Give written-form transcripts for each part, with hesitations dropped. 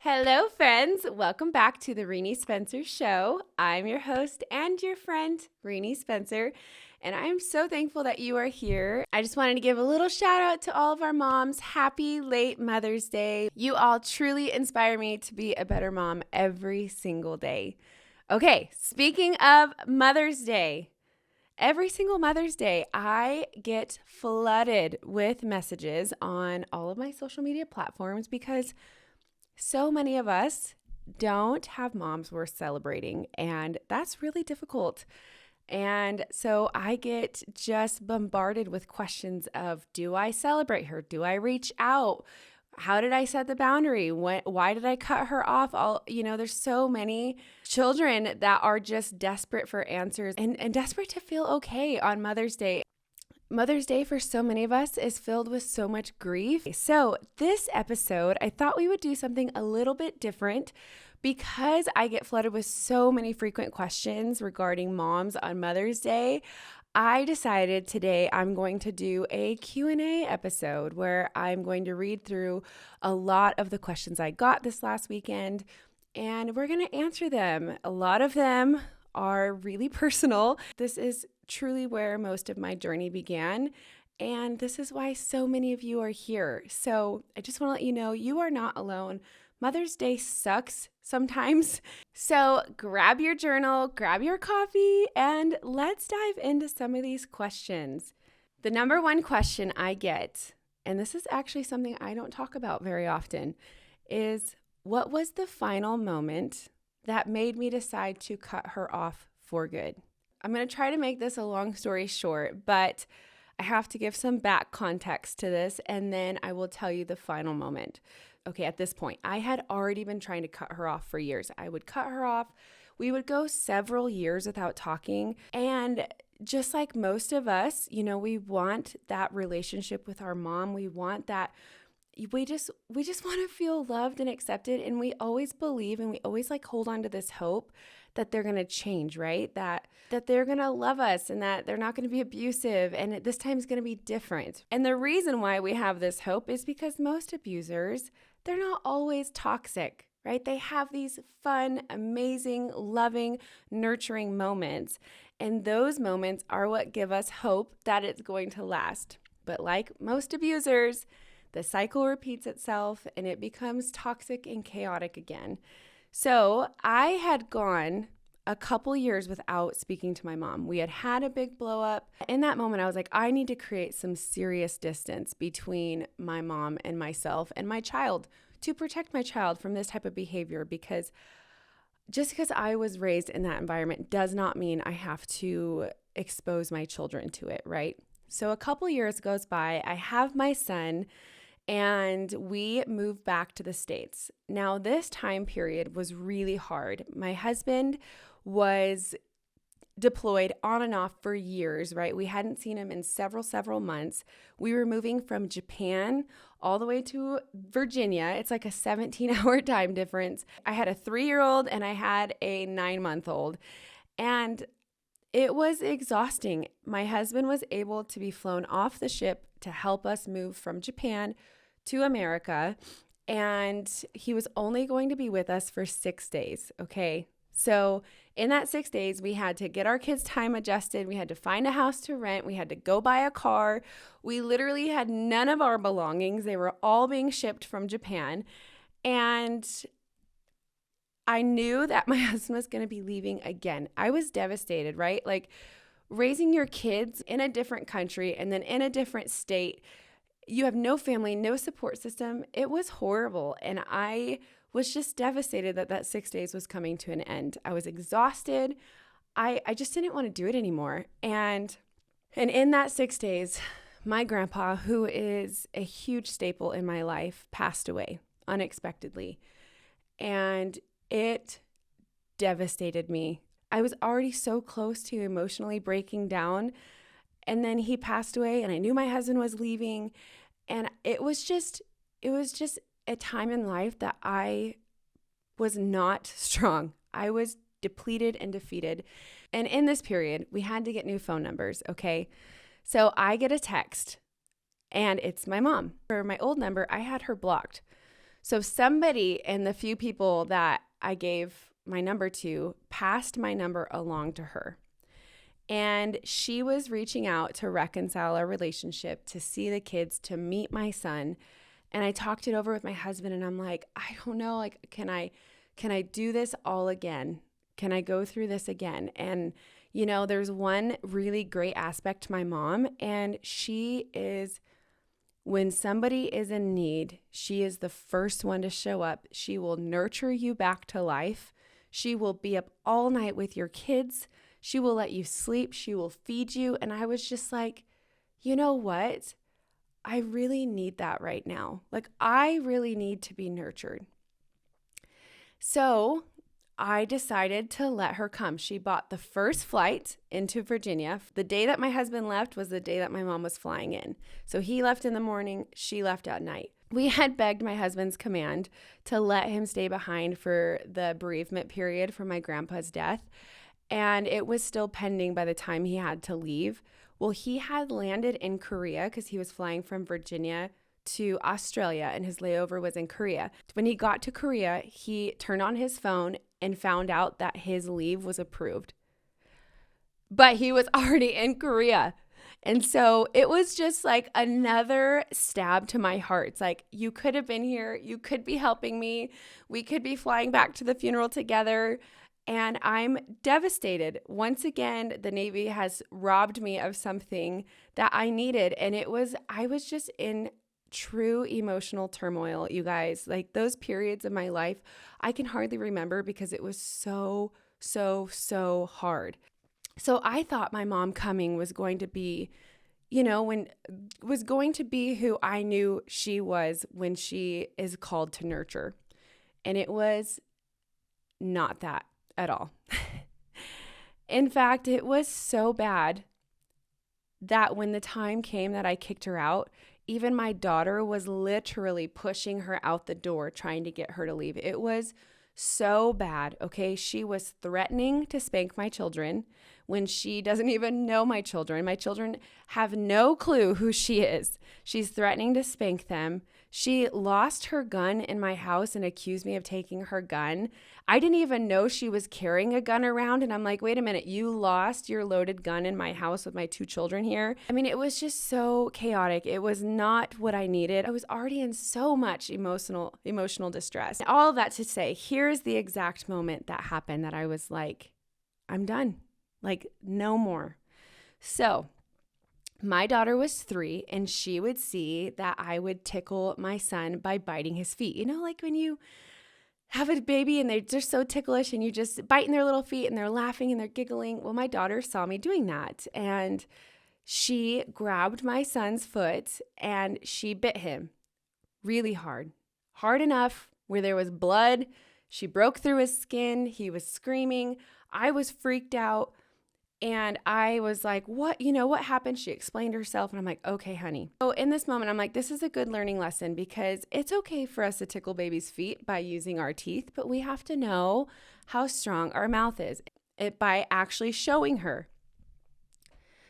Hello, friends. Welcome back to the Renee Spencer Show. I'm your host and your friend, Renee Spencer, and I am so thankful that you are here. I just wanted to give a little shout out to all of our moms. Happy late Mother's Day. You all truly inspire me to be a better mom every single day. Okay, speaking of Mother's Day, every single Mother's Day, I get flooded with messages on all of my social media platforms because so many of us don't have moms worth celebrating, and that's really difficult. And so I get just bombarded with questions of, do I celebrate her? Do I reach out? How did I set the boundary? Why did I cut her off? There's so many children that are just desperate for answers and desperate to feel okay on Mother's Day. Mother's Day for so many of us is filled with so much grief. So this episode, I thought we would do something a little bit different because I get flooded with so many frequent questions regarding moms on Mother's Day. I decided today I'm going to do a Q&A episode where I'm going to read through a lot of the questions I got this last weekend, and we're going to answer them. A lot of them are really personal. This is truly where most of my journey began, and this is why so many of you are here. So I just want to let you know you are not alone. Mother's Day sucks sometimes. So grab your journal, grab your coffee, and let's dive into some of these questions. The number one question I get, and this is actually something I don't talk about very often, is what was the final moment that made me decide to cut her off for good? I'm going to try to make this a long story short, but I have to give some back context to this, and then I will tell you the final moment. Okay, at this point, I had already been trying to cut her off for years. I would cut her off. We would go several years without talking. And just like most of us, we want that relationship with our mom. We want that. We just want to feel loved and accepted. And we always believe and we always hold on to this hope that they're going to change, right? That they're going to love us and that they're not going to be abusive and this time is going to be different. And the reason why we have this hope is because most abusers, they're not always toxic, right? They have these fun, amazing, loving, nurturing moments. And those moments are what give us hope that it's going to last. But like most abusers, the cycle repeats itself and it becomes toxic and chaotic again. So I had gone a couple years without speaking to my mom. We had a big blow up. In that moment, I was like, I need to create some serious distance between my mom and myself and my child to protect my child from this type of behavior, because just because I was raised in that environment does not mean I have to expose my children to it, right? So a couple years goes by, I have my son, and we moved back to the States. Now, this time period was really hard. My husband was deployed on and off for years, right? We hadn't seen him in several months. We were moving from Japan all the way to Virginia. It's like a 17-hour time difference. I had a 3-year-old and I had a 9-month-old. And it was exhausting. My husband was able to be flown off the ship to help us move from Japan to America, and he was only going to be with us for 6 days, okay? So in that 6 days, we had to get our kids' time adjusted. We had to find a house to rent. We had to go buy a car. We literally had none of our belongings. They were all being shipped from Japan, and I knew that my husband was going to be leaving again. I was devastated, right? Like raising your kids in a different country and then in a different state. You have no family, no support system. It was horrible. And I was just devastated that 6 days was coming to an end. I was exhausted. I just didn't want to do it anymore. And in that 6 days, my grandpa, who is a huge staple in my life, passed away unexpectedly. And it devastated me. I was already so close to emotionally breaking down. And then he passed away and I knew my husband was leaving. And it was just a time in life that I was not strong. I was depleted and defeated. And in this period, we had to get new phone numbers, okay? So I get a text and it's my mom. For my old number, I had her blocked. So somebody in the few people that I gave my number to passed my number along to her. And she was reaching out to reconcile our relationship, to see the kids, to meet my son. And I talked it over with my husband and I'm like, I don't know, like, can I do this all again? Can I go through this again? And, you know, there's one really great aspect to my mom, and she is, when somebody is in need, she is the first one to show up. She will nurture you back to life. She will be up all night with your kids. She will let you sleep. She will feed you. And I was just like, you know what? I really need that right now. Like, I really need to be nurtured. So I decided to let her come. She bought the first flight into Virginia. The day that my husband left was the day that my mom was flying in. So he left in the morning, she left at night. We had begged my husband's command to let him stay behind for the bereavement period for my grandpa's death. And it was still pending by the time he had to leave. Well, he had landed in Korea because he was flying from Virginia to Australia and his layover was in Korea. When he got to Korea, he turned on his phone and found out that his leave was approved. But he was already in Korea. And so it was just like another stab to my heart. It's like, you could have been here. You could be helping me. We could be flying back to the funeral together. And I'm devastated. Once again, the Navy has robbed me of something that I needed. And I was just in true emotional turmoil, you guys. Like, those periods of my life, I can hardly remember because it was so hard. So I thought my mom coming was going to be, was going to be who I knew she was when she is called to nurture. And it was not that at all. In fact, it was so bad that when the time came that I kicked her out, even my daughter was literally pushing her out the door, trying to get her to leave. It was so bad, okay? She was threatening to spank my children when she doesn't even know my children. My children have no clue who she is. She's threatening to spank them. She lost her gun in my house and accused me of taking her gun. I didn't even know she was carrying a gun around. And I'm like, wait a minute, you lost your loaded gun in my house with my 2 children here? I mean, it was just so chaotic. It was not what I needed. I was already in so much emotional distress. All of that to say, here's the exact moment that happened that I was like, I'm done. Like, no more. So my daughter was 3, and she would see that I would tickle my son by biting his feet. You know, like when you have a baby and they're just so ticklish and you just biting their little feet and they're laughing and they're giggling. Well, my daughter saw me doing that, and she grabbed my son's foot and she bit him really hard enough where there was blood. She broke through his skin. He was screaming. I was freaked out. And I was like, what happened? She explained herself. And I'm like, okay, honey. So in this moment, I'm like, this is a good learning lesson because it's okay for us to tickle baby's feet by using our teeth, but we have to know how strong our mouth is by actually showing her.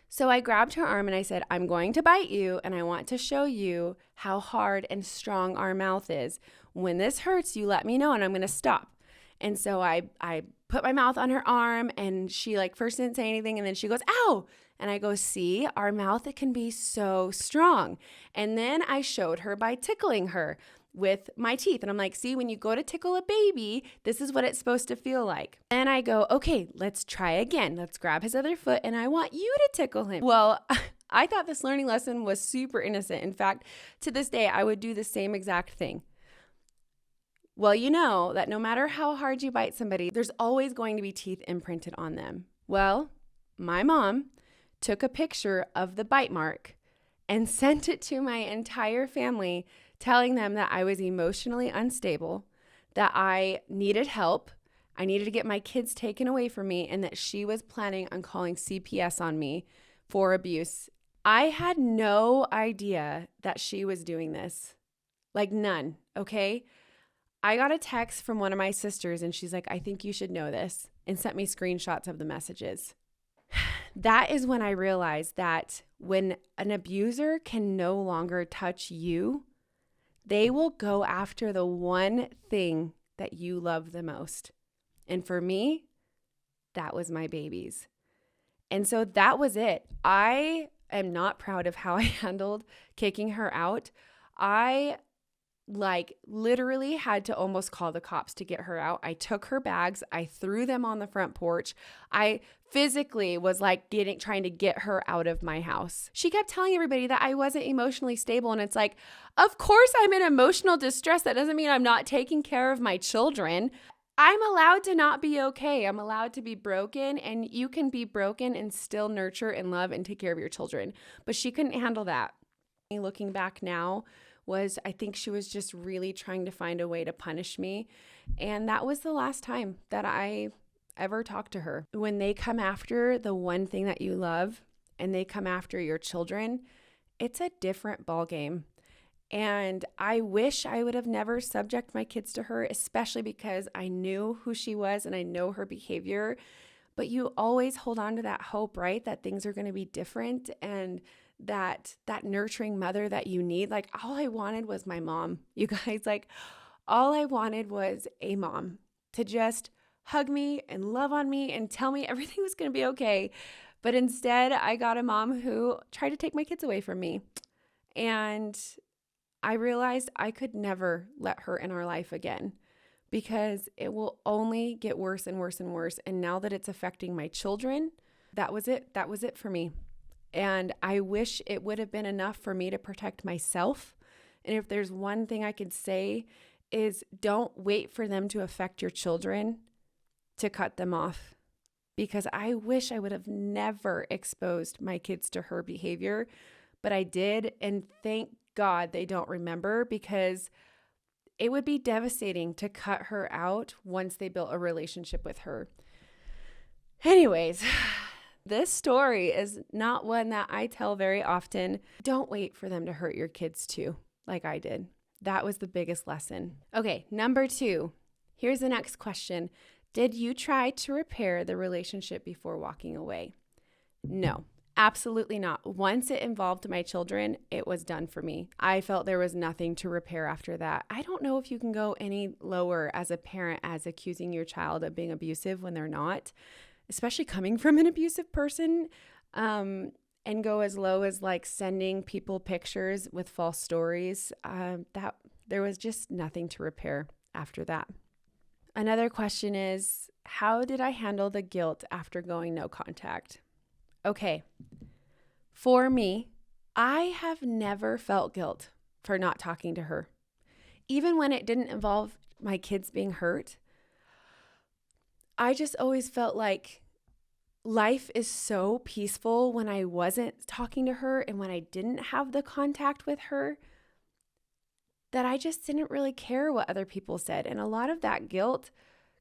So I grabbed her arm and I said, I'm going to bite you. And I want to show you how hard and strong our mouth is. When this hurts, you let me know and I'm going to stop. And so I put my mouth on her arm and she first didn't say anything. And then she goes, ow. And I go, see, our mouth, it can be so strong. And then I showed her by tickling her with my teeth. And I'm like, see, when you go to tickle a baby, this is what it's supposed to feel like. And I go, okay, let's try again. Let's grab his other foot and I want you to tickle him. Well, I thought this learning lesson was super innocent. In fact, to this day, I would do the same exact thing. Well, you know that no matter how hard you bite somebody, there's always going to be teeth imprinted on them. Well, my mom took a picture of the bite mark and sent it to my entire family, telling them that I was emotionally unstable, that I needed help, I needed to get my kids taken away from me, and that she was planning on calling CPS on me for abuse. I had no idea that she was doing this. None, okay? I got a text from one of my sisters and she's like, I think you should know this, and sent me screenshots of the messages. That is when I realized that when an abuser can no longer touch you, They will go after the one thing that you love the most. And for me, that was my babies. And so that was it. I am not proud of how I handled kicking her out. I literally had to almost call the cops to get her out. I took her bags, I threw them on the front porch. I physically was trying to get her out of my house. She kept telling everybody that I wasn't emotionally stable. And it's like, of course I'm in emotional distress. That doesn't mean I'm not taking care of my children. I'm allowed to not be okay. I'm allowed to be broken, and you can be broken and still nurture and love and take care of your children. But she couldn't handle that. Looking back now, I think she was just really trying to find a way to punish me. And that was the last time that I ever talked to her. When they come after the one thing that you love and they come after your children, it's a different ballgame. And I wish I would have never subject my kids to her, especially because I knew who she was and I know her behavior. But you always hold on to that hope, right? That things are going to be different, and that nurturing mother that you need. All I wanted was my mom. You guys, all I wanted was a mom to just hug me and love on me and tell me everything was going to be okay. But instead, I got a mom who tried to take my kids away from me. And I realized I could never let her in our life again, because it will only get worse and worse and worse. And now that it's affecting my children, that was it. That was it for me. And I wish it would have been enough for me to protect myself. And if there's one thing I could say is, don't wait for them to affect your children to cut them off. Because I wish I would have never exposed my kids to her behavior, but I did. And thank God they don't remember, because it would be devastating to cut her out once they built a relationship with her. Anyways, this story is not one that I tell very often. Don't wait for them to hurt your kids too, like I did. That was the biggest lesson. Okay, number 2. Here's the next question. Did you try to repair the relationship before walking away? No, absolutely not. Once it involved my children, it was done for me. I felt there was nothing to repair after that. I don't know if you can go any lower as a parent as accusing your child of being abusive when they're not, especially coming from an abusive person, and go as low as sending people pictures with false stories. That there was just nothing to repair after that. Another question is, how did I handle the guilt after going no contact? Okay, for me, I have never felt guilt for not talking to her. Even when it didn't involve my kids being hurt, I just always felt like life is so peaceful when I wasn't talking to her and when I didn't have the contact with her, that I just didn't really care what other people said. And a lot of that guilt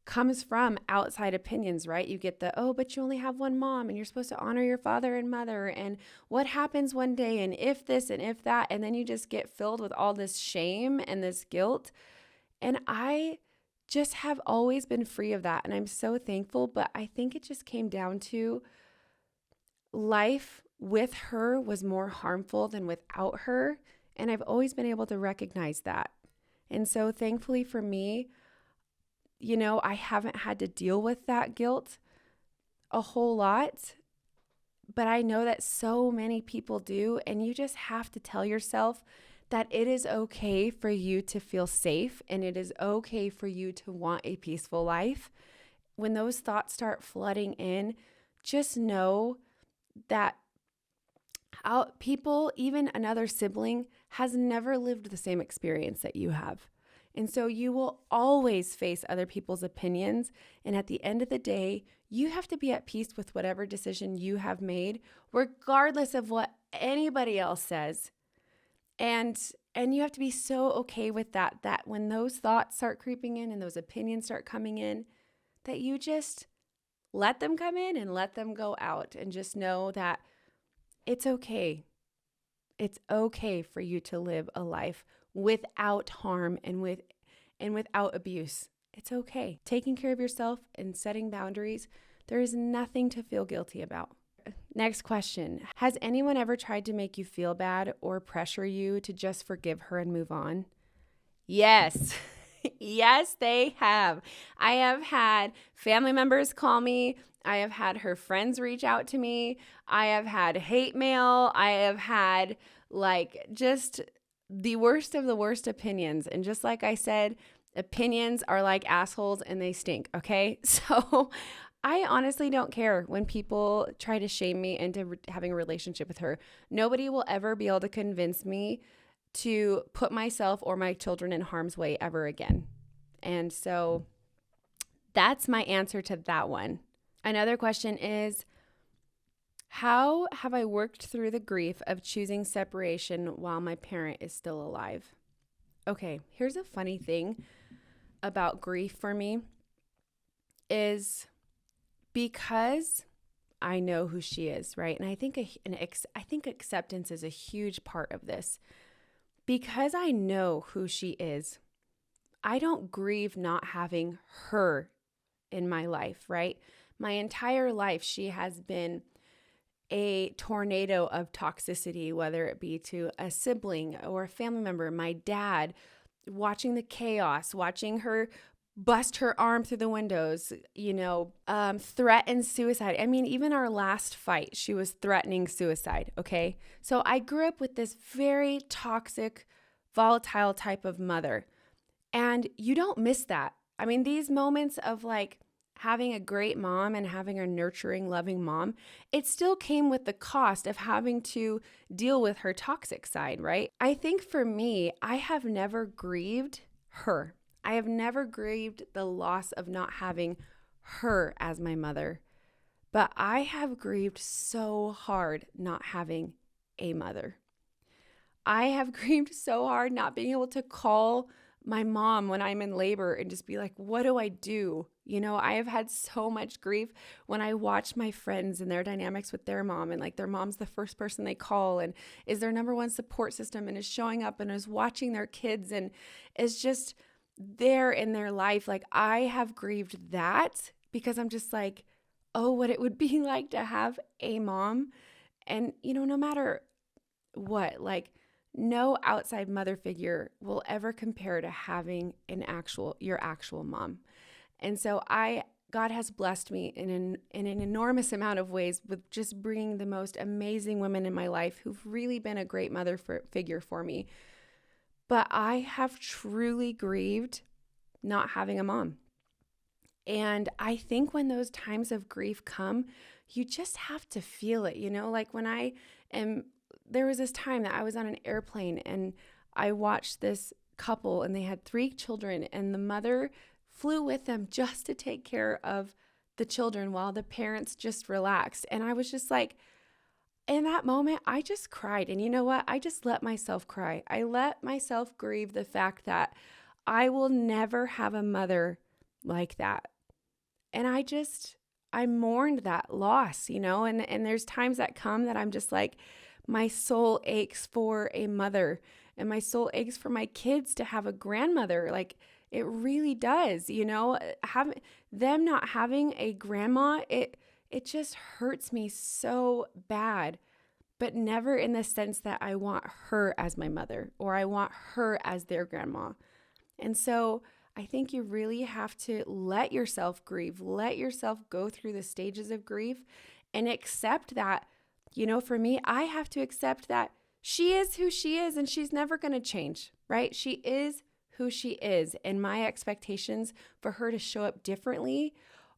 comes from outside opinions, right? You get oh, but you only have one mom and you're supposed to honor your father and mother, and what happens one day, and if this and if that, and then you just get filled with all this shame and this guilt. And I just have always been free of that, and I'm so thankful. But I think it just came down to life with her was more harmful than without her, and I've always been able to recognize that. And so thankfully for me, I haven't had to deal with that guilt a whole lot, but I know that so many people do, and you just have to tell yourself that it is okay for you to feel safe, and it is okay for you to want a peaceful life. When those thoughts start flooding in, just know that people, even another sibling, has never lived the same experience that you have. And so you will always face other people's opinions. And at the end of the day, you have to be at peace with whatever decision you have made, regardless of what anybody else says. And you have to be so okay with that when those thoughts start creeping in and those opinions start coming in, that you just let them come in and let them go out, and just know that it's okay. It's okay for you to live a life without harm and without abuse. It's okay. Taking care of yourself and setting boundaries, there is nothing to feel guilty about. Next question. Has anyone ever tried to make you feel bad or pressure you to just forgive her and move on? Yes. Yes, they have. I have had family members call me. I have had her friends reach out to me. I have had hate mail. I have had like just the worst of the worst opinions. And just like I said, opinions are like assholes and they stink. Okay. So I honestly don't care when people try to shame me into having a relationship with her. Nobody will ever be able to convince me to put myself or my children in harm's way ever again. And so that's my answer to that one. Another question is, how have I worked through the grief of choosing separation while my parent is still alive? Okay, here's a funny thing about grief for me is because I know who she is, right? And I think I think acceptance is a huge part of this. Because I know who she is, I don't grieve not having her in my life, right? My entire life, she has been a tornado of toxicity, whether it be to a sibling or a family member, my dad, watching the chaos, watching her bust her arm through the windows, threaten suicide. I mean, even our last fight, she was threatening suicide, okay? So I grew up with this very toxic, volatile type of mother. And you don't miss that. I mean, these moments of like having a great mom and having a nurturing, loving mom, it still came with the cost of having to deal with her toxic side, right? I think for me, I have never grieved her. I have never grieved the loss of not having her as my mother, but I have grieved so hard not having a mother. I have grieved so hard not being able to call my mom when I'm in labor and just be like, what do I do? I have had so much grief when I watch my friends and their dynamics with their mom, and like their mom's the first person they call and is their number one support system and is showing up and is watching their kids and is just there in their life. Like I have grieved that because I'm just like, oh, what it would be like to have a mom. And, no matter what, like, no outside mother figure will ever compare to having your actual mom. And so God has blessed me in an enormous amount of ways with just bringing the most amazing women in my life who've really been a great mother figure for me. But I have truly grieved not having a mom. And I think when those times of grief come, you just have to feel it, like there was this time that I was on an airplane and I watched this couple and they had 3 children and the mother flew with them just to take care of the children while the parents just relaxed. And I was just like, in that moment, I just cried. And you know what? I just let myself cry. I let myself grieve the fact that I will never have a mother like that. And I mourned that loss, and there's times that come that I'm just like, my soul aches for a mother and my soul aches for my kids to have a grandmother. Like it really does, having them not having a grandma, it just hurts me so bad, but never in the sense that I want her as my mother or I want her as their grandma. And so I think you really have to let yourself grieve, let yourself go through the stages of grief and accept that, for me, I have to accept that she is who she is and she's never going to change, right? She is who she is. And my expectations for her to show up differently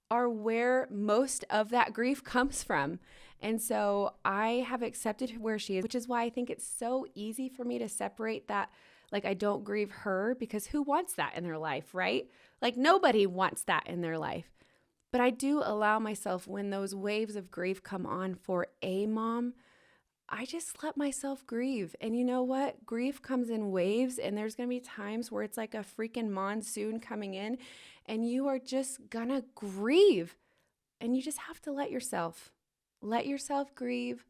are where most of that grief comes from. And so I have accepted where she is, which is why I think it's so easy for me to separate that. Like, I don't grieve her because who wants that in their life, right? Like, nobody wants that in their life. But I do allow myself, when those waves of grief come on for a mom, I just let myself grieve. And you know what? Grief comes in waves, and there's going to be times where it's like a freaking monsoon coming in, and you are just going to grieve. And you just have to let yourself grieve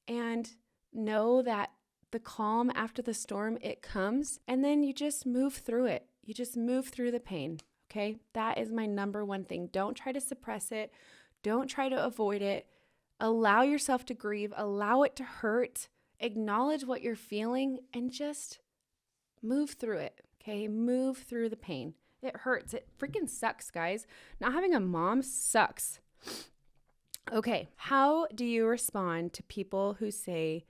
and know that the calm after the storm, it comes, and then you just move through it. You just move through the pain, okay? That is my number one thing. Don't try to suppress it. Don't try to avoid it. Allow yourself to grieve. Allow it to hurt. Acknowledge what you're feeling and just move through it, Okay, move through the pain. It hurts. It freaking sucks, guys. Not having a mom sucks. Okay, how do you respond to people who say,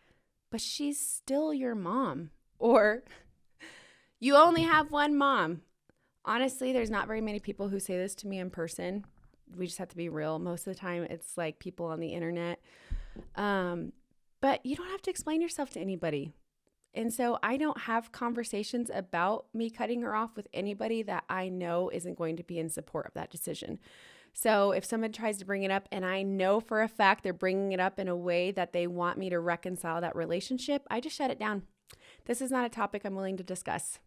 but she's still your mom? Or you only have one mom. Honestly, there's not very many people who say this to me in person. We just have to be real. Most of the time, it's like people on the internet. But you don't have to explain yourself to anybody. And so I don't have conversations about me cutting her off with anybody that I know isn't going to be in support of that decision. So if someone tries to bring it up and I know for a fact they're bringing it up in a way that they want me to reconcile that relationship, I just shut it down. This is not a topic I'm willing to discuss.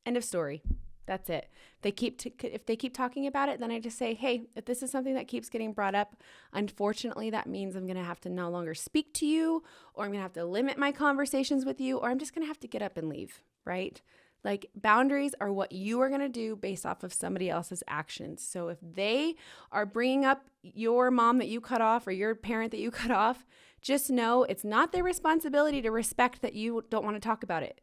End of story. That's it. If they keep talking about it, then I just say, hey, if this is something that keeps getting brought up, unfortunately, that means I'm going to have to no longer speak to you, or I'm going to have to limit my conversations with you, or I'm just going to have to get up and leave, right? Like, boundaries are what you are going to do based off of somebody else's actions. So if they are bringing up your mom that you cut off or your parent that you cut off, just know it's not their responsibility to respect that you don't want to talk about it.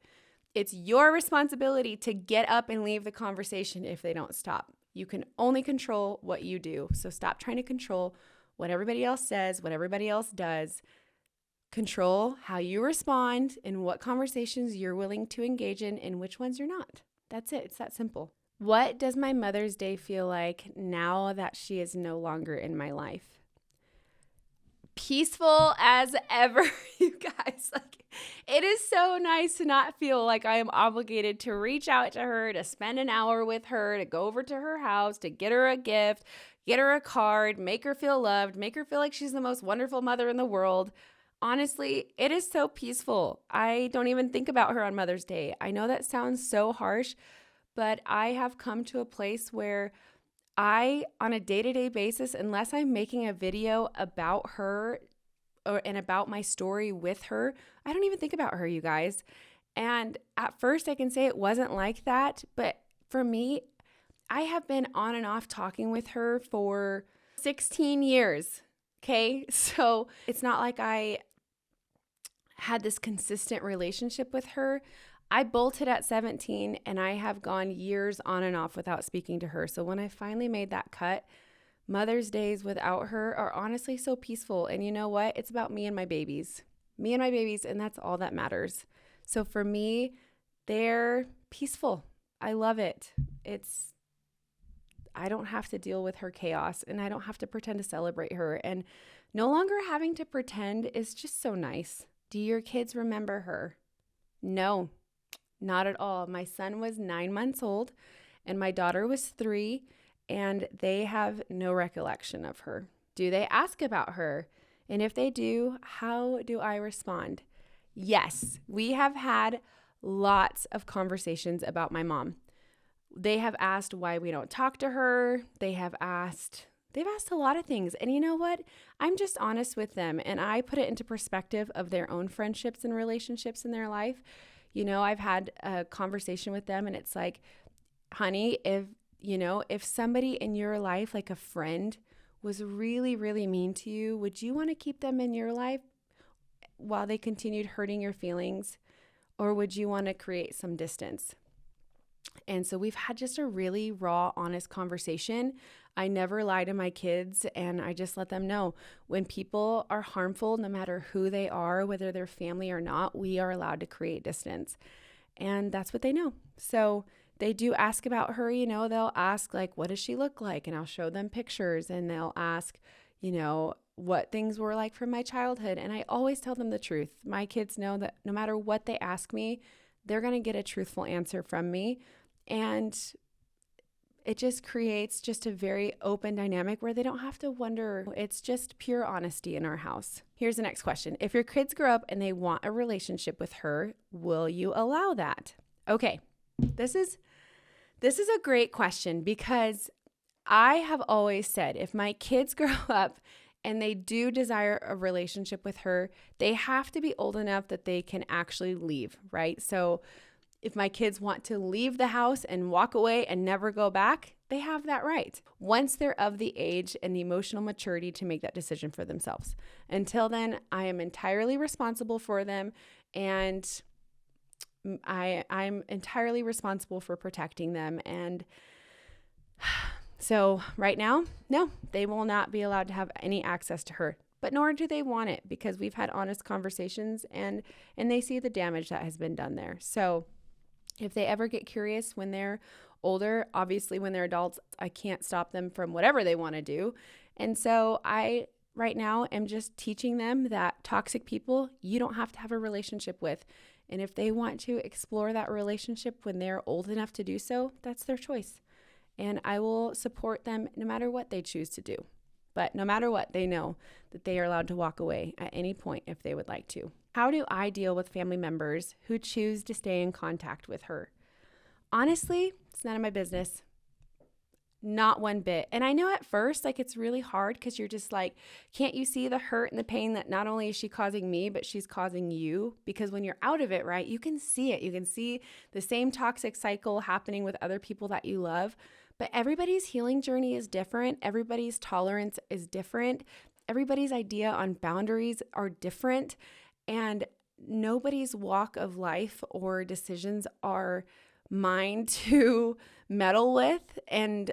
It's your responsibility to get up and leave the conversation if they don't stop. You can only control what you do. So stop trying to control what everybody else says, what everybody else does. Control how you respond and what conversations you're willing to engage in and which ones you're not. That's it. It's that simple. What does my Mother's Day feel like now that she is no longer in my life? Peaceful as ever, you guys. Like, it is so nice to not feel like I am obligated to reach out to her, to spend an hour with her, to go over to her house, to get her a gift, get her a card, make her feel loved, make her feel like she's the most wonderful mother in the world. Honestly, it is so peaceful. I don't even think about her on Mother's Day. I know that sounds so harsh, but I have come to a place where on a day-to-day basis, unless I'm making a video about her and about my story with her, I don't even think about her, you guys. And at first I can say it wasn't like that, but for me, I have been on and off talking with her for 16 years, okay? So it's not like I had this consistent relationship with her. I bolted at 17 and I have gone years on and off without speaking to her. So when I finally made that cut, Mother's Days without her are honestly so peaceful. And you know what? It's about me and my babies. Me and my babies, and that's all that matters. So for me, they're peaceful. I love it. I don't have to deal with her chaos and I don't have to pretend to celebrate her. And no longer having to pretend is just so nice. Do your kids remember her? No. Not at all. My son was 9 months old and my daughter was 3, and they have no recollection of her. Do they ask about her? And if they do, how do I respond? Yes, we have had lots of conversations about my mom. They have asked why we don't talk to her. They've asked a lot of things. And you know what? I'm just honest with them and I put it into perspective of their own friendships and relationships in their life. You know, I've had a conversation with them and it's like, honey, if somebody in your life, like a friend, was really, really mean to you, would you want to keep them in your life while they continued hurting your feelings? Or would you want to create some distance? And so we've had just a really raw, honest conversation. I never lie to my kids and I just let them know when people are harmful, no matter who they are, whether they're family or not, we are allowed to create distance. And that's what they know. So they do ask about her, they'll ask like, what does she look like? And I'll show them pictures and they'll ask, what things were like from my childhood. And I always tell them the truth. My kids know that no matter what they ask me, they're going to get a truthful answer from me. And it just creates just a very open dynamic where they don't have to wonder. It's just pure honesty in our house. Here's the next question. If your kids grow up and they want a relationship with her, will you allow that? Okay, this is a great question because I have always said if my kids grow up and they do desire a relationship with her, they have to be old enough that they can actually leave, right? So if my kids want to leave the house and walk away and never go back, they have that right. Once they're of the age and the emotional maturity to make that decision for themselves. Until then, I am entirely responsible for them. And I'm entirely responsible for protecting them. And so right now, no, they will not be allowed to have any access to her, but nor do they want it, because we've had honest conversations and they see the damage that has been done there. So if they ever get curious when they're older, obviously when they're adults, I can't stop them from whatever they want to do. And so I right now am just teaching them that toxic people you don't have to have a relationship with. And if they want to explore that relationship when they're old enough to do so, that's their choice. And I will support them no matter what they choose to do. But no matter what, they know that they are allowed to walk away at any point if they would like to. How do I deal with family members who choose to stay in contact with her? Honestly, it's none of my business. Not one bit. And I know at first, like, it's really hard because you're just like, can't you see the hurt and the pain that not only is she causing me, but she's causing you? Because when you're out of it, right, you can see it. You can see the same toxic cycle happening with other people that you love. But everybody's healing journey is different. Everybody's tolerance is different. Everybody's idea on boundaries are different. And nobody's walk of life or decisions are mine to meddle with. And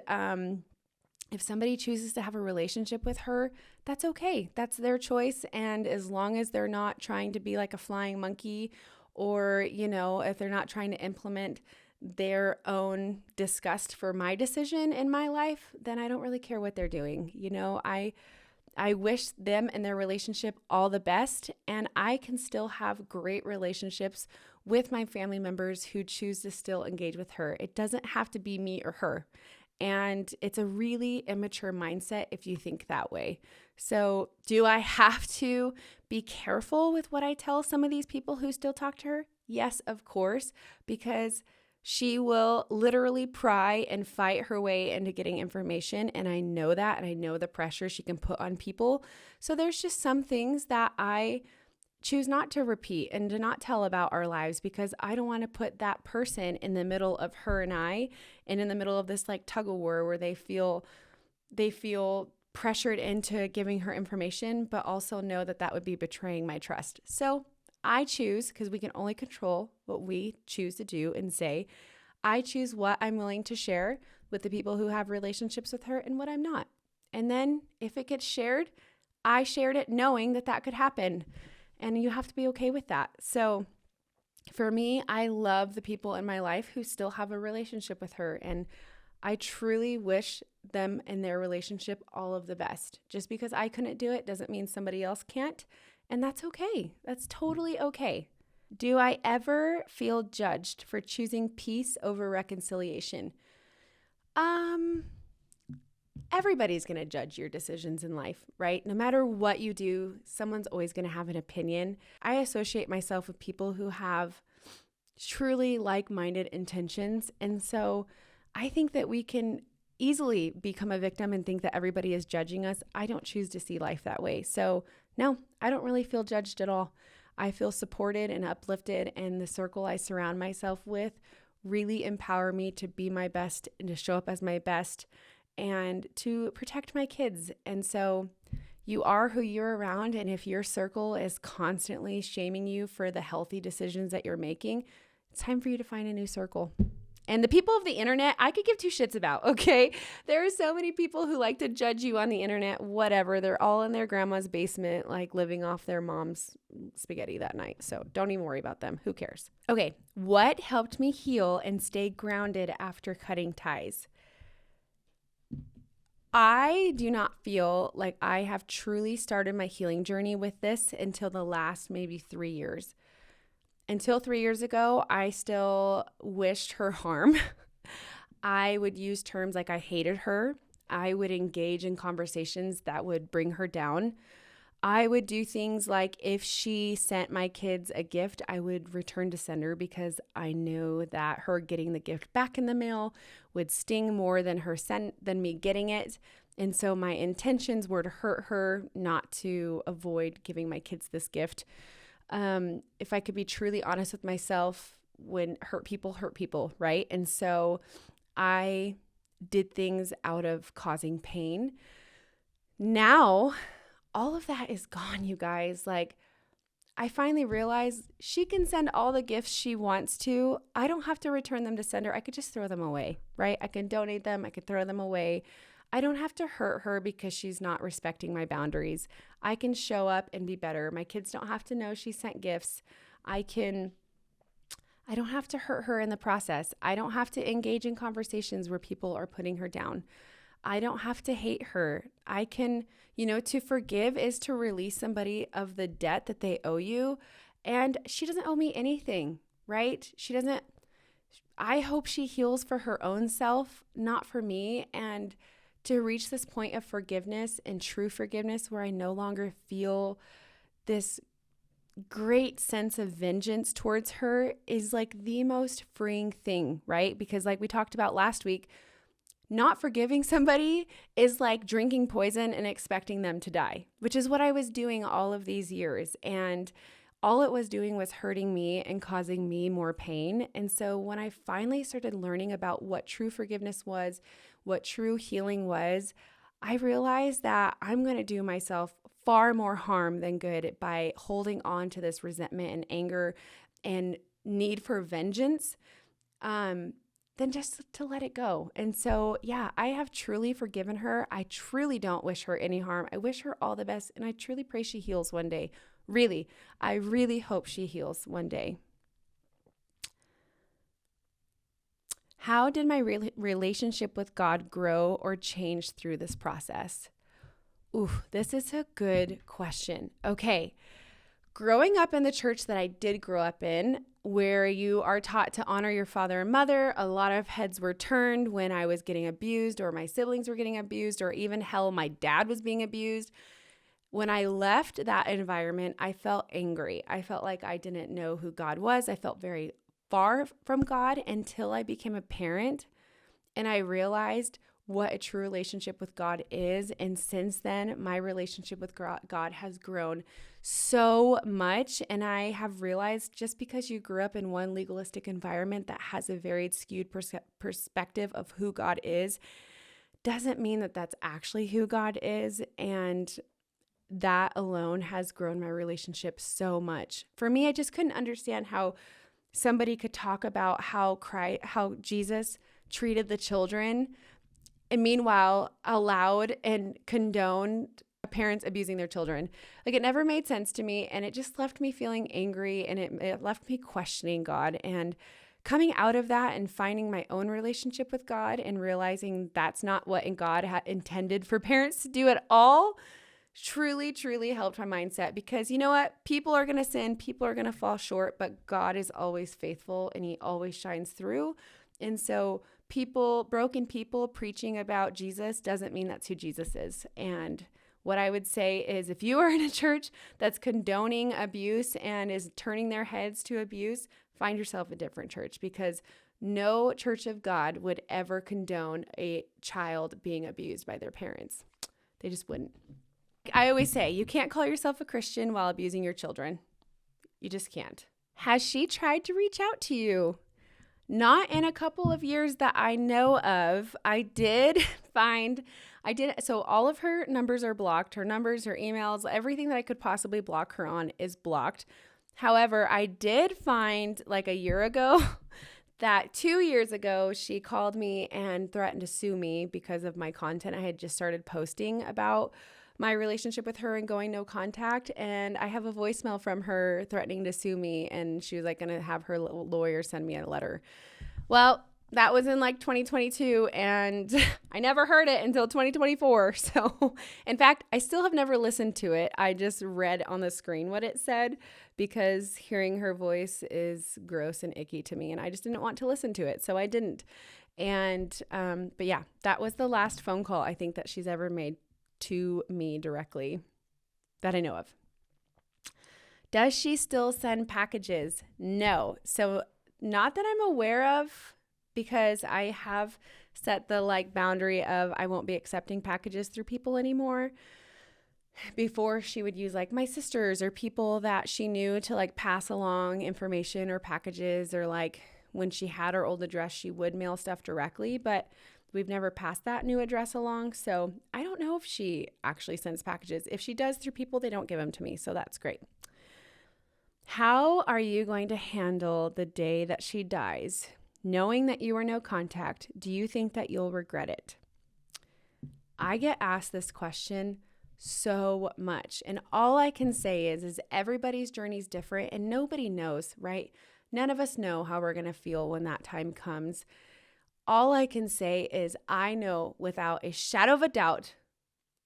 if somebody chooses to have a relationship with her, that's okay. That's their choice. And as long as they're not trying to be like a flying monkey, or, if they're not trying to implement their own disgust for my decision in my life, then I don't really care what they're doing. I wish them and their relationship all the best, and I can still have great relationships with my family members who choose to still engage with her. It doesn't have to be me or her. And it's a really immature mindset if you think that way. So, do I have to be careful with what I tell some of these people who still talk to her? Yes, of course, because she will literally pry and fight her way into getting information. And I know that, and I know the pressure she can put on people. So there's just some things that I choose not to repeat and to not tell about our lives, because I don't want to put that person in the middle of her and I, and in the middle of this like tug of war where they feel pressured into giving her information, but also know that that would be betraying my trust. So I choose, because we can only control what we choose to do and say, I choose what I'm willing to share with the people who have relationships with her and what I'm not. And then if it gets shared, I shared it knowing that that could happen. And you have to be okay with that. So for me, I love the people in my life who still have a relationship with her. And I truly wish them and their relationship all of the best. Just because I couldn't do it doesn't mean somebody else can't. And that's okay. That's totally okay. Do I ever feel judged for choosing peace over reconciliation? Everybody's going to judge your decisions in life, right? No matter what you do, someone's always going to have an opinion. I associate myself with people who have truly like-minded intentions. And so I think that we can easily become a victim and think that everybody is judging us. I don't choose to see life that way. So no, I don't really feel judged at all. I feel supported and uplifted, and the circle I surround myself with really empower me to be my best and to show up as my best and to protect my kids. And so you are who you're around, and if your circle is constantly shaming you for the healthy decisions that you're making, it's time for you to find a new circle. And the people of the internet, I could give two shits about, okay? There are so many people who like to judge you on the internet, whatever. They're all in their grandma's basement, like living off their mom's spaghetti that night. So don't even worry about them. Who cares? Okay, what helped me heal and stay grounded after cutting ties? I do not feel like I have truly started my healing journey with this until the last maybe 3 years. Until 3 years ago, I still wished her harm. I would use terms like I hated her. I would engage in conversations that would bring her down. I would do things like if she sent my kids a gift, I would return to sender, because I knew that her getting the gift back in the mail would sting more than me getting it. And so my intentions were to hurt her, not to avoid giving my kids this gift. If I could be truly honest with myself, when hurt people, right? And so I did things out of causing pain. Now, all of that is gone, you guys. Like, I finally realized she can send all the gifts she wants to. I don't have to return them to sender. I could just throw them away, right? I can donate them. I could throw them away. I don't have to hurt her because she's not respecting my boundaries. I can show up and be better. My kids don't have to know she sent gifts. I don't have to hurt her in the process. I don't have to engage in conversations where people are putting her down. I don't have to hate her. I can, to forgive is to release somebody of the debt that they owe you. And she doesn't owe me anything, right? I hope she heals for her own self, not for me. And to reach this point of forgiveness and true forgiveness where I no longer feel this great sense of vengeance towards her is like the most freeing thing, right? Because like we talked about last week, not forgiving somebody is like drinking poison and expecting them to die, which is what I was doing all of these years. And all it was doing was hurting me and causing me more pain. And so when I finally started learning about what true forgiveness was, what true healing was, I realized that I'm going to do myself far more harm than good by holding on to this resentment and anger and need for vengeance. Than just to let it go. And so, yeah, I have truly forgiven her. I truly don't wish her any harm. I wish her all the best. And I truly pray she heals one day. Really, I really hope she heals one day. How did my relationship with God grow or change through this process? Ooh, this is a good question. Okay. Growing up in the church that I did grow up in, where you are taught to honor your father and mother, a lot of heads were turned when I was getting abused or my siblings were getting abused or even hell, my dad was being abused. When I left that environment, I felt angry. I felt like I didn't know who God was. I felt very far from God until I became a parent and I realized what a true relationship with God is. And since then, my relationship with God has grown so much. And I have realized just because you grew up in one legalistic environment that has a very skewed perspective of who God is, doesn't mean that that's actually who God is. And that alone has grown my relationship so much. For me, I just couldn't understand how somebody could talk about how Jesus treated the children and meanwhile allowed and condoned parents abusing their children. Like it never made sense to me, and it just left me feeling angry, and it left me questioning God. And coming out of that and finding my own relationship with God and realizing that's not what God had intended for parents to do at all truly, truly helped my mindset. Because you know what? People are going to sin, people are going to fall short, but God is always faithful and he always shines through. And so broken people preaching about Jesus doesn't mean that's who Jesus is. And what I would say is if you are in a church that's condoning abuse and is turning their heads to abuse, find yourself a different church, because no church of God would ever condone a child being abused by their parents. They just wouldn't. I always say you can't call yourself a Christian while abusing your children. You just can't. Has she tried to reach out to you? Not in a couple of years that I know of. So all of her numbers are blocked. Her numbers, her emails, everything that I could possibly block her on is blocked. However, I did find like a year ago that 2 years ago, she called me and threatened to sue me because of my content. I had just started posting about my relationship with her and going no contact. And I have a voicemail from her threatening to sue me. And she was like going to have her lawyer send me a letter. Well, that was in like 2022 and I never heard it until 2024. So in fact, I still have never listened to it. I just read on the screen what it said because hearing her voice is gross and icky to me. And I just didn't want to listen to it. So I didn't. And, but yeah, that was the last phone call I think that she's ever made to me directly that I know of. Does she still send packages? No. So not that I'm aware of, because I have set the boundary of I won't be accepting packages through people anymore. Before, she would use my sisters or people that she knew to pass along information or packages, or when she had her old address, she would mail stuff directly, but we've never passed that new address along. So I don't know if she actually sends packages. If she does through people, they don't give them to me. So that's great. How are you going to handle the day that she dies? Knowing that you are no contact, do you think that you'll regret it? I get asked this question so much. And all I can say is everybody's journey is different and nobody knows, right? None of us know how we're going to feel when that time comes. All I can say is I know without a shadow of a doubt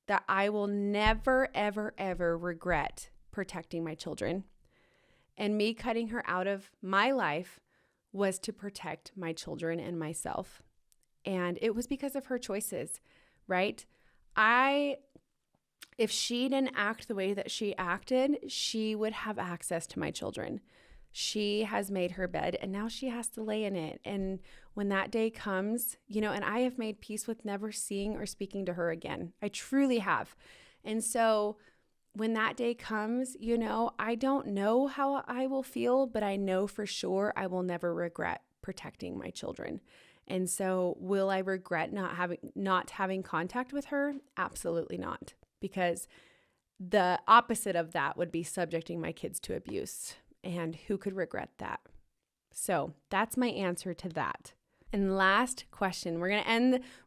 that I will never, ever, ever regret protecting my children. And me cutting her out of my life was to protect my children and myself. And it was because of her choices, right? If she didn't act the way that she acted, she would have access to my children. She has made her bed and now she has to lay in it. And when that day comes, and I have made peace with never seeing or speaking to her again. I truly have. And so when that day comes, I don't know how I will feel, but I know for sure I will never regret protecting my children. And so will I regret not having contact with her? Absolutely not. Because the opposite of that would be subjecting my kids to abuse. And who could regret that? So that's my answer to that. And last question, we're gonna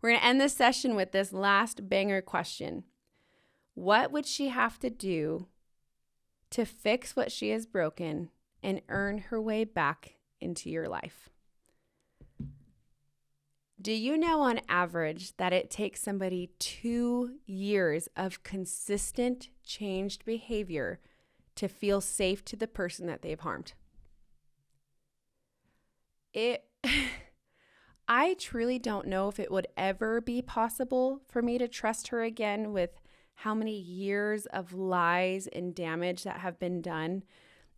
end this session with this last banger question. What would she have to do to fix what she has broken and earn her way back into your life? Do you know on average that it takes somebody 2 years of consistent changed behavior to feel safe to the person that they've harmed? I truly don't know if it would ever be possible for me to trust her again with how many years of lies and damage that have been done.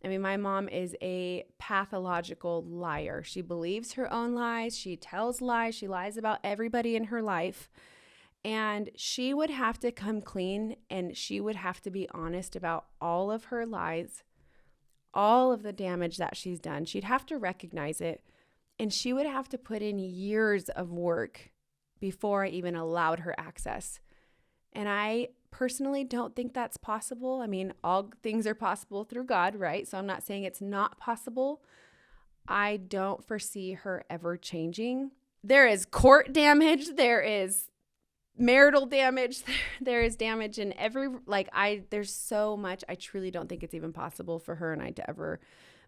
I mean, my mom is a pathological liar. She believes her own lies. She tells lies. She lies about everybody in her life. And she would have to come clean and she would have to be honest about all of her lies, all of the damage that she's done. She'd have to recognize it. And she would have to put in years of work before I even allowed her access. And I personally don't think that's possible. I mean, all things are possible through God, right? So I'm not saying it's not possible. I don't foresee her ever changing. There is court damage. There is marital damage. There is damage in there's so much. I truly don't think it's even possible for her and I to ever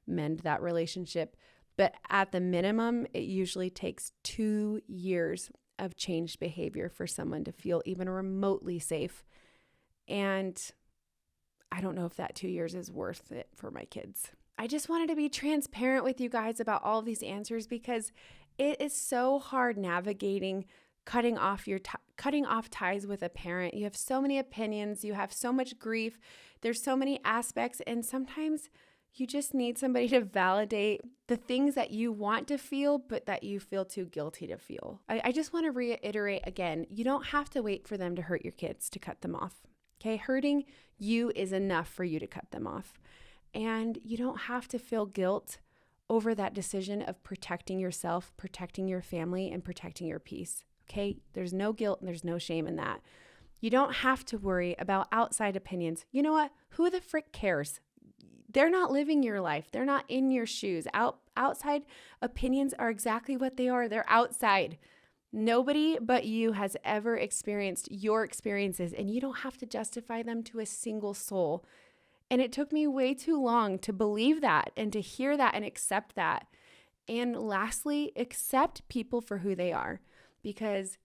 mend that relationship. But at the minimum, it usually takes 2 years of changed behavior for someone to feel even remotely safe. And I don't know if that 2 years is worth it for my kids. I just wanted to be transparent with you guys about all of these answers because it is so hard navigating cutting off ties with a parent. You have so many opinions, you have so much grief, there's so many aspects, and sometimes you just need somebody to validate the things that you want to feel, but that you feel too guilty to feel. I just want to reiterate again, you don't have to wait for them to hurt your kids to cut them off. Okay, hurting you is enough for you to cut them off. And you don't have to feel guilt over that decision of protecting yourself, protecting your family, and protecting your peace. Okay, there's no guilt and there's no shame in that. You don't have to worry about outside opinions. You know what? Who the frick cares? They're not living your life. They're not in your shoes. Outside opinions are exactly what they are. They're outside. Nobody but you has ever experienced your experiences, and you don't have to justify them to a single soul. And it took me way too long to believe that and to hear that and accept that. And lastly, accept people for who they are, because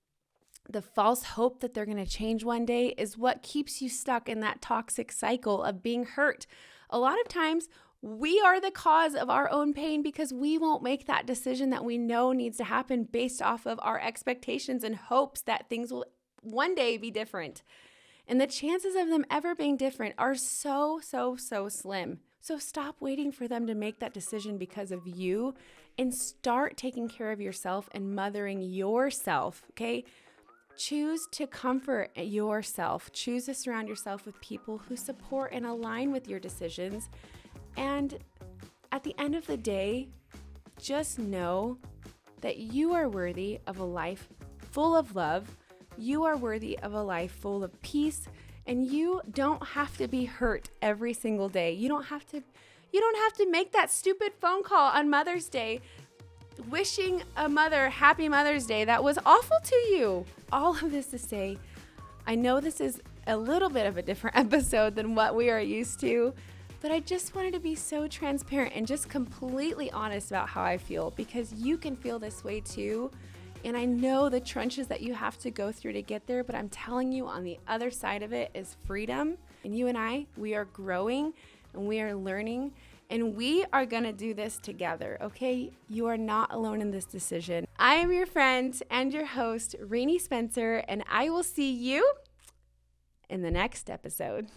the false hope that they're going to change one day is what keeps you stuck in that toxic cycle of being hurt. A lot of times we are the cause of our own pain because we won't make that decision that we know needs to happen based off of our expectations and hopes that things will one day be different. And the chances of them ever being different are so slim. So stop waiting for them to make that decision because of you and start taking care of yourself and mothering yourself, okay? Choose to comfort yourself. Choose to surround yourself with people who support and align with your decisions. And at the end of the day, just know that you are worthy of a life full of love. You are worthy of a life full of peace, and you don't have to be hurt every single day. You don't have to You don't have to make that stupid phone call on Mother's Day wishing a mother happy Mother's Day that was awful to you. All of this to say, I know this is a little bit of a different episode than what we are used to, but I just wanted to be so transparent and just completely honest about how I feel, because you can feel this way too. And I know the trenches that you have to go through to get there, but I'm telling you, on the other side of it is freedom. And you and I, we are growing and we are learning. And we are going to do this together, okay? You are not alone in this decision. I am your friend and your host, Rainey Spencer, and I will see you in the next episode.